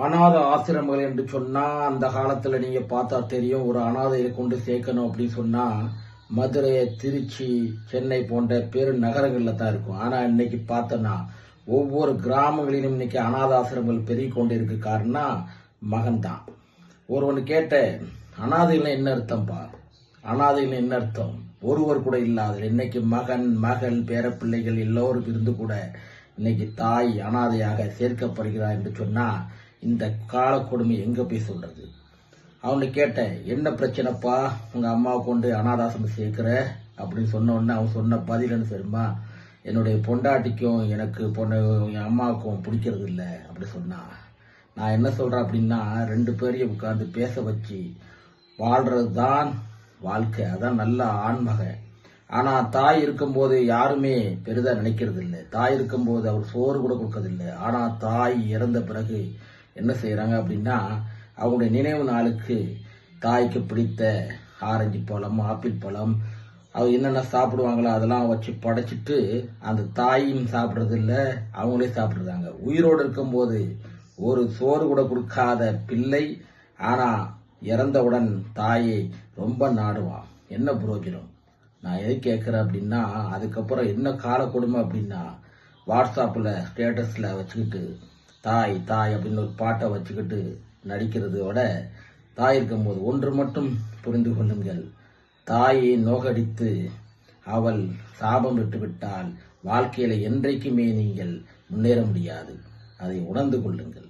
அநாத ஆசிரமங்கள் என்று சொன்னா அந்த காலத்துல நீங்க பார்த்தா தெரியும். ஒரு அனாதையை கொண்டு சேர்க்கணும் அப்படின்னு சொன்னா மதுரை, திருச்சி, சென்னை போன்ற பெரு நகரங்கள்ல தான் இருக்கும். ஆனா இன்னைக்கு பார்த்தோன்னா ஒவ்வொரு கிராமங்களிலும் இன்னைக்கு அநாத ஆசிரமங்கள் பெருகி கொண்டு இருக்கு. காரணம் மகன் தான். ஒருவன் கேட்ட, அனாதைகள் என்ன அர்த்தம்பா? அனாதைகள் என்ன அர்த்தம்? ஒருவர் கூட இல்லாத இன்னைக்கு மகன், மகள், பேரப்பிள்ளைகள் எல்லோரும் இருந்து கூட இன்னைக்கு தாய் அனாதையாக சேர்க்கப்படுகிறார் என்று சொன்னா இந்த கால கொடுமை எங்க போய் சொல்றது? அவனை கேட்டேன், என்ன பிரச்சனைப்பா உங்க அம்மாவை கொண்டு அனாதாசிரமம் சேர்க்கிற அப்படின்னு சொன்ன உடனே அவன் சொன்ன பதில் என்ன தெரியுமா? என்னுடைய பொண்டாட்டிக்கும் எனக்கு என் அம்மாவுக்கும் பிடிக்கிறது இல்லை அப்படி சொன்னான். நான் என்ன சொல்றேன் அப்படின்னா, ரெண்டு பேரையும் உட்கார்ந்து பேச வச்சு வாழ்றது தான் வாழ்க்கை. அதான் நல்ல ஆண்மகன். ஆனா தாய் இருக்கும்போது யாருமே பெரிதா நினைக்கிறது இல்லை. தாய் இருக்கும்போது அவர் சோறு கூட கொடுக்கறதில்லை. ஆனா தாய் இறந்த பிறகு என்ன செய்யறாங்க அப்படின்னா, அவங்களுடைய நினைவு நாளுக்கு தாய்க்கு பிடித்த ஆரஞ்சு பழம், ஆப்பிள் பழம், அவங்க என்னென்ன சாப்பிடுவாங்களோ அதெல்லாம் வச்சு படைச்சிட்டு அந்த தாயும் சாப்பிட்றது இல்லை, அவங்களே சாப்பிடுறாங்க. உயிரோடு இருக்கும்போது ஒரு சோறு கூட கொடுக்காத பிள்ளை ஆனா இறந்தவுடன் தாயை ரொம்ப நாடுவான். என்ன புரோஜனம்? நான் எதை கேட்கிறேன் அப்படின்னா, அதுக்கப்புறம் என்ன கால கொடுமை அப்படின்னா, வாட்ஸ்அப்பில் ஸ்டேட்டஸில் வச்சுக்கிட்டு தாய் தாய் அப்படின்னு ஒரு பாட்டை வச்சுக்கிட்டு நடிக்கிறதோட, தாய் இருக்கும்போது ஒன்று மட்டும் புரிந்து கொள்ளுங்கள், தாயை நோகடித்து அவள் சாபம் விட்டுவிட்டால் வாழ்க்கையில என்றைக்குமே நீங்கள் முன்னேற முடியாது. அதை உணர்ந்து கொள்ளுங்கள்.